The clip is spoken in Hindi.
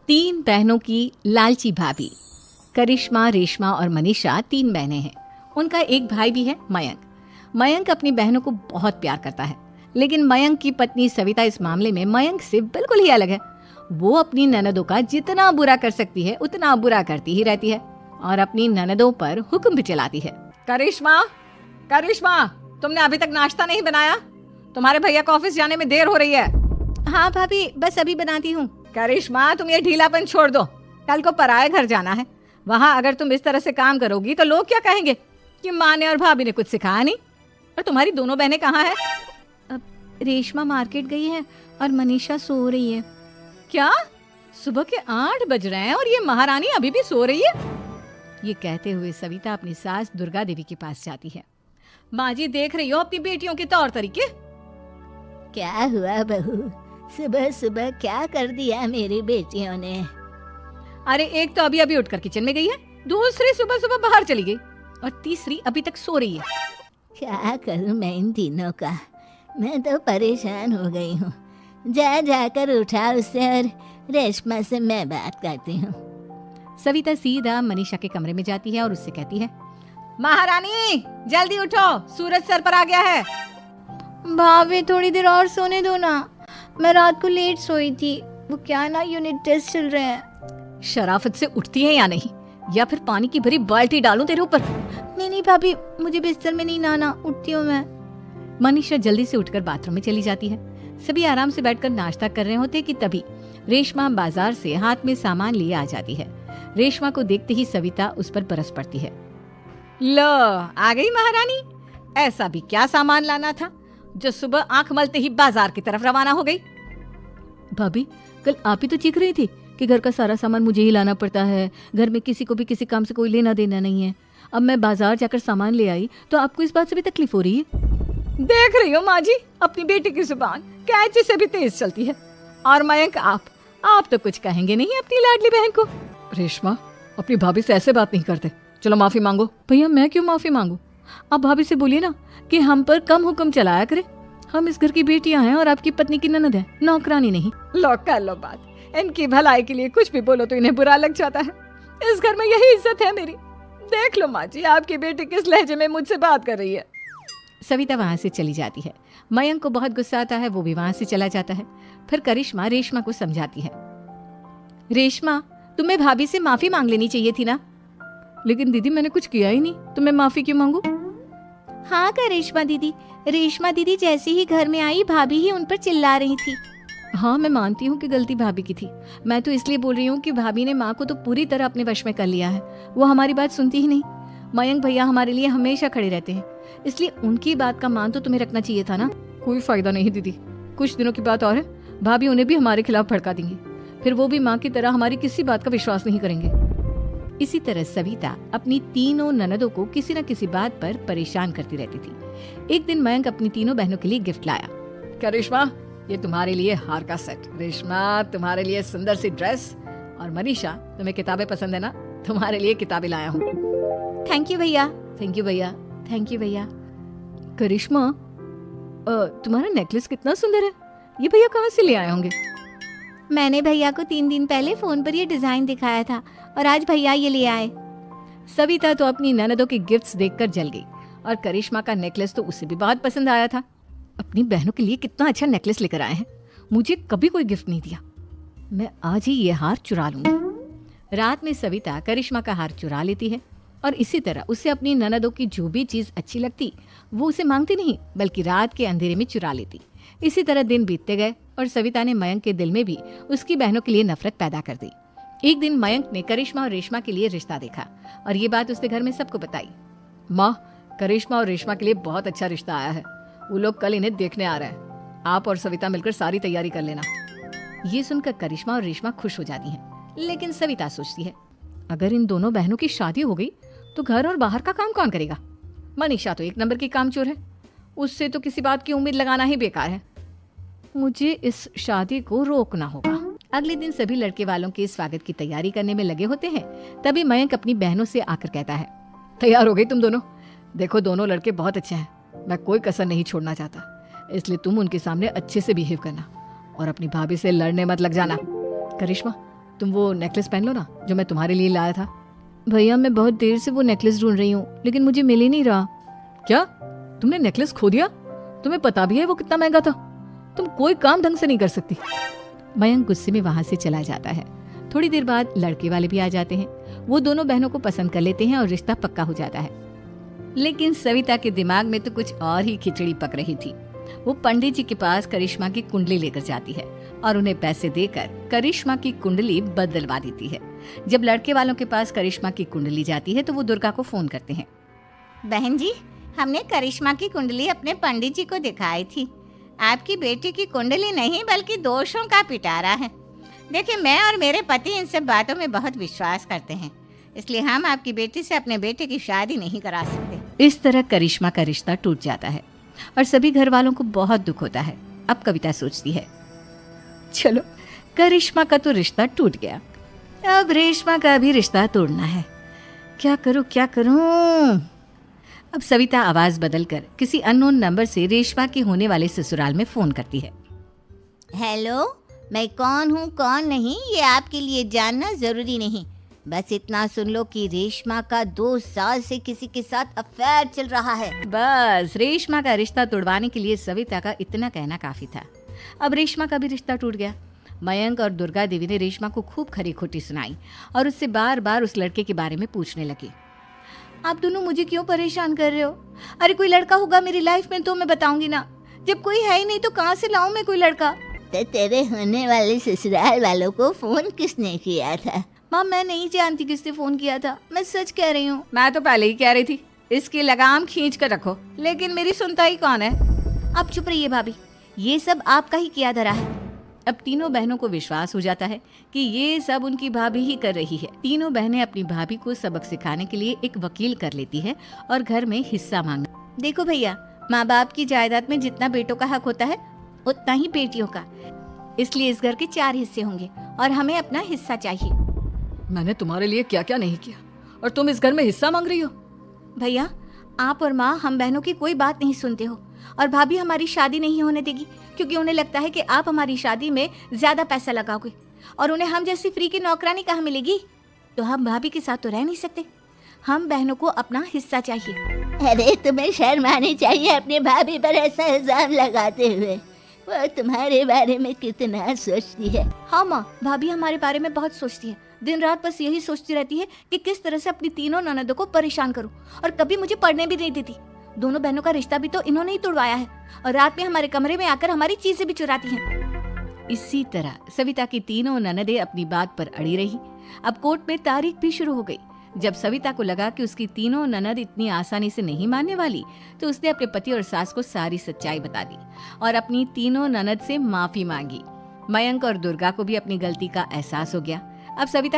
तीन बहनों की लालची भाभी। करिश्मा, रेशमा और मनीषा तीन बहनें हैं। उनका एक भाई भी है, मयंक। मयंक अपनी बहनों को बहुत प्यार करता है, लेकिन मयंक की पत्नी सविता इस मामले में मयंक से बिल्कुल ही अलग है। वो अपनी ननदों का जितना बुरा कर सकती है उतना बुरा करती ही रहती है और अपनी ननदों पर हुक्म भी चलाती है। करिश्मा, करिश्मा, तुमने अभी तक नाश्ता नहीं बनाया? तुम्हारे भैया को ऑफिस जाने में देर हो रही है। हाँ भाभी, बस अभी बनाती हूँ। करिश्मा, तुम ये ढीलापन छोड़ दो। कल को पराये घर जाना है। वहाँ अगर तुम इस तरह से काम करोगी तो लोग क्या कहेंगे कि माँ ने और भाभी ने कुछ सिखाया नहीं। और तुम्हारी दोनों बहनें कहाँ हैं? अब रेशमा मार्केट गई है और मनीषा सो रही है। क्या? सुबह के 8 बज रहे हैं और ये महारानी अभी भी सो रही है? ये कहते हुए सविता अपनी सास दुर्गा देवी के पास जाती है। माँ जी, देख रही हो अपनी बेटियों के तौर तरीके? क्या हुआ बहू, सुबह सुबह क्या कर दिया मेरी बेटियों ने? अरे एक तो अभी अभी उठकर किचन में गई है, दूसरी सुबह सुबह बाहर चली गई और तीसरी अभी तक सो रही है। क्या करूं मैं इन तीनों का, मैं तो परेशान हो गई हूँ। जा जाकर उठा उससे और रेशमा से मैं बात करती हूँ। सविता सीधा मनीषा के कमरे में जाती है और उससे कहती है, महारानी जल्दी उठो, सूरज सर पर आ गया है। भाभी थोड़ी देर और सोने दो ना, मैं रात को लेट सोई थी। वो क्या ना यूनिट टेस्ट चल रहे हैं। शराफत से उठती है या नहीं, या फिर पानी की भरी बाल्टी डालूं तेरे ऊपर? नहीं भाभी, मुझे बिस्तर में नहीं नहाना, उठती हूँ मैं। मनीषा जल्दी से उठकर बाथरूम में चली जाती है। सभी आराम से बैठकर नाश्ता कर रहे होते कि तभी रेशमा बाजार से हाथ में सामान लिए आ जाती है। रेशमा को देखते ही सविता उस पर बरस पड़ती है। लो, आ गई महारानी। ऐसा भी क्या सामान लाना था जो सुबह आंख मलते ही बाजार की तरफ रवाना हो गई? भाभी, कल आप ही तो चीख रही थी कि घर का सारा सामान मुझे ही लाना पड़ता है, घर में किसी को भी किसी काम से कोई लेना देना नहीं है। अब मैं बाजार जाकर सामान ले आई तो आपको इस बात से भी तकलीफ हो रही है? देख रही हो माँ जी, अपनी बेटी की जुबान कैंची से भी तेज चलती है। और मयंक, आप तो कुछ कहेंगे नहीं अपनी लाडली बहन को? रेशमा, अपनी भाभी से ऐसे बात नहीं करते। चलो माफी मांगो। भैया, मैं क्यों माफी मांगू? आप भाभी से बोलिए ना कि हम पर कम हुक्म चलाया करे। हम इस घर की बेटियां हैं और आपकी पत्नी की ननद है, नौकरानी नहीं। लो कर लो बात। इनकी भलाई के लिए कुछ भी बोलो तो इन्हें बुरा लग जाता है। इस घर में यही इज्जत है मेरी। देख लो माँ जी, आपकी बेटी किस लहजे में मुझसे बात कर रही है। सविता वहाँ से चली जाती है। मयंक को बहुत गुस्सा आता है, वो भी वहाँ से चला जाता है। फिर करिश्मा रेशमा को समझाती है, रेशमा, तुम्हें भाभी से माफी मांग लेनी चाहिए थी ना। लेकिन दीदी, मैंने कुछ किया ही नहीं तो मैं माफी क्यों मांगू? हाँ करिश्मा दीदी, रेशमा दीदी जैसे ही घर में आई भाभी ही उन पर चिल्ला रही थी। हाँ, मैं मानती हूँ कि गलती भाभी की थी। मैं तो इसलिए बोल रही हूँ कि भाभी ने माँ को तो पूरी तरह अपने वश में कर लिया है। वो हमारी बात सुनती ही नहीं। मयंक भैया हमारे लिए हमेशा खड़े रहते हैं, इसलिए उनकी बात का मान तो तुम्हें रखना चाहिए था ना। कोई फायदा नहीं दीदी, कुछ दिनों की बात और है, भाभी उन्हें भी हमारे खिलाफ भड़का देंगी। फिर वो भी माँ की तरह हमारी किसी बात का विश्वास नहीं करेंगे। इसी तरह सविता अपनी तीनों ननदों को किसी न किसी बात पर परेशान करती रहती थी। एक दिन मयंक अपनी तीनों बहनों के लिए गिफ्ट लाया। करिश्मा, ये तुम्हारे लिए हार का सेट। रेशमा, तुम्हारे लिए सुंदर सी ड्रेस। और मनीषा, तुम्हें किताबें पसंद है ना, तुम्हारे लिए किताबें लाया हूँ। थैंक यू भैया। थैंक यू भैया। थैंक यू भैया। करिश्मा, तुम्हारा नेकलेस कितना सुंदर है, ये भैया कहाँ से ले आए होंगे? मैंने भैया को 3 दिन पहले फोन पर ये डिजाइन दिखाया था और आज भैया ये ले आए। सविता तो अपनी ननदों के गिफ्ट्स देखकर जल गई और करिश्मा का नेकलेस तो उसे भी बहुत पसंद आया था। अपनी बहनों के लिए कितना अच्छा नेकलेस लेकर आए हैं, मुझे कभी कोई गिफ्ट नहीं दिया। मैं आज ही ये हार चुरा लूंगी। रात में सविता करिश्मा का हार चुरा लेती है और इसी तरह उसे अपनी ननदों की जो भी चीज अच्छी लगती वो उसे मांगती नहीं, बल्कि रात के अंधेरे में चुरा लेती। इसी तरह दिन बीतते गए और सविता ने मयंक के दिल में भी उसकी बहनों के लिए नफरत पैदा कर दी। एक दिन मयंक ने करिश्मा और रेशमा के लिए रिश्ता देखा और ये बात उसने घर में सबको बताई। माँ, करिश्मा और रेशमा के लिए बहुत अच्छा रिश्ता आया है, वो लोग कल इन्हें देखने आ रहे हैं। आप और सविता मिलकर सारी तैयारी कर लेना। ये सुनकर करिश्मा और रेशमा खुश हो जाती हैं, लेकिन सविता सोचती है, अगर इन दोनों बहनों की शादी हो गई तो घर और बाहर का काम कौन करेगा? मनीषा तो 1 नंबर की कामचोर है, उससे तो किसी बात की उम्मीद लगाना ही बेकार है। मुझे इस शादी को रोकना होगा। अगले दिन सभी लड़के वालों के स्वागत की तैयारी करने में लगे होते हैं। तभी मयंक अपनी बहनों से आकर कहता है, तैयार हो गई तुम दोनों? देखो, दोनों लड़के बहुत अच्छे हैं, मैं कोई कसर नहीं छोड़ना चाहता, इसलिए तुम उनके सामने अच्छे से बिहेव करना और अपनी भाभी से लड़ने मत लग जाना। करिश्मा, तुम वो नेकलेस पहन लो ना जो मैं तुम्हारे लिए लाया था। भैया मैं बहुत देर से वो नेकलेस ढूंढ रही हूँ लेकिन मुझे मिल ही नहीं रहा। क्या तुमने नेकलेस खो दिया? तुम्हें पता भी है वो कितना महंगा था? तुम कोई काम ढंग से नहीं कर सकती। मयंक गुस्से में वहां से चला जाता है। थोड़ी देर बाद लड़के वाले भी आ जाते हैं। वो दोनों बहनों को पसंद कर लेते हैं और रिश्ता पक्का हो जाता है। लेकिन सविता के दिमाग में तो कुछ और ही खिचड़ी पक रही थी। वो पंडित जी के पास करिश्मा की कुंडली लेकर जाती है और उन्हें पैसे देकर करिश्मा की कुंडली बदलवा देती है। जब लड़के वालों के पास करिश्मा की कुंडली जाती है तो वो दुर्गा को फोन करते हैं। बहन जी, हमने करिश्मा की कुंडली अपने पंडित जी को दिखाई थी। आपकी बेटी की कुंडली नहीं बल्कि दोषों का पिटारा है। देखिए, मैं और मेरे पति इन सब बातों में बहुत विश्वास करते हैं, इसलिए हम आपकी बेटी से अपने बेटे की शादी नहीं करा सकते। इस तरह करिश्मा का रिश्ता टूट जाता है और सभी घर वालों को बहुत दुख होता है। अब कविता सोचती है, चलो करिश्मा का तो रिश्ता टूट गया, अब रेशमा का भी रिश्ता तोड़ना है। क्या करूं? अब सविता आवाज बदलकर किसी अननोन नंबर से रेशमा के होने वाले ससुराल में फोन करती है। हेलो, मैं कौन हूँ कौन नहीं ये आपके लिए जानना जरूरी नहीं। बस इतना सुन लो कि रेशमा का 2 साल से किसी के साथ अफेयर चल रहा है। बस रेशमा का रिश्ता तोड़वाने के लिए सविता का इतना कहना काफी था। अब रेशमा का भी रिश्ता टूट गया। मयंक और दुर्गा देवी ने रेशमा को खूब खरी खोटी सुनाई और उससे बार बार उस लड़के के बारे में पूछने लगी। आप दोनों मुझे क्यों परेशान कर रहे हो? अरे कोई लड़का होगा मेरी लाइफ में तो मैं बताऊंगी ना। जब कोई है ही नहीं तो कहाँ से लाऊं मैं कोई लड़का? तो तेरे होने वाले ससुराल वालों को फोन किसने किया था? माँ मैं नहीं जानती किसने फोन किया था, मैं सच कह रही हूँ। मैं तो पहले ही कह रही थी इसकी लगाम खींच कर रखो, लेकिन मेरी सुनता ही कौन है। आप चुप रहिए भाभी, ये सब आपका ही किया धरा है। अब तीनों बहनों को विश्वास हो जाता है कि ये सब उनकी भाभी ही कर रही है। तीनों बहनें अपनी भाभी को सबक सिखाने के लिए एक वकील कर लेती है और घर में हिस्सा मांगना। देखो भैया, माँ बाप की जायदाद में जितना बेटों का हक होता है उतना ही बेटियों का, इसलिए इस घर के 4 हिस्से होंगे और हमें अपना हिस्सा चाहिए। मैंने तुम्हारे लिए क्या क्या नहीं किया और तुम इस घर में हिस्सा मांग रही हो? भैया, आप और माँ हम बहनों की कोई बात नहीं सुनते हो और भाभी हमारी शादी नहीं होने देगी क्योंकि उन्हें लगता है कि आप हमारी शादी में ज्यादा पैसा लगाओगे और उन्हें हम जैसी फ्री की नौकरानी कहाँ मिलेगी। तो हम भाभी के साथ तो रह नहीं सकते, हम बहनों को अपना हिस्सा चाहिए। अरे तुम्हें शर्म आनी चाहिए अपने भाभी पर ऐसा इल्जाम लगाते हुए। वो तुम्हारे बारे में कितना सोचती है। हाँ माँ, भाभी हमारे बारे में बहुत सोचती है। दिन रात बस यही सोचती रहती है कि किस तरह से अपनी तीनों ननदों को परेशान करूं और कभी मुझे पढ़ने भी नहीं देती। दोनों बहनों का रिश्ता भी तो इन्होंने ही तोड़वाया है और रात में हमारे कमरे में आकर हमारी चीजें भी चुराती हैं। इसी तरह सविता की तीनों ननदें अपनी बात पर अड़ी रही। अब कोर्ट में तारीख भी शुरू हो गई। जब सविता को लगा कि उसकी तीनों ननद इतनी आसानी से नहीं मानने वाली तो उसने अपने पति और सास को सारी सच्चाई बता दी और अपनी तीनों ननद से माफी मांगी। मयंक और दुर्गा को भी अपनी गलती का एहसास हो गया। अब सविता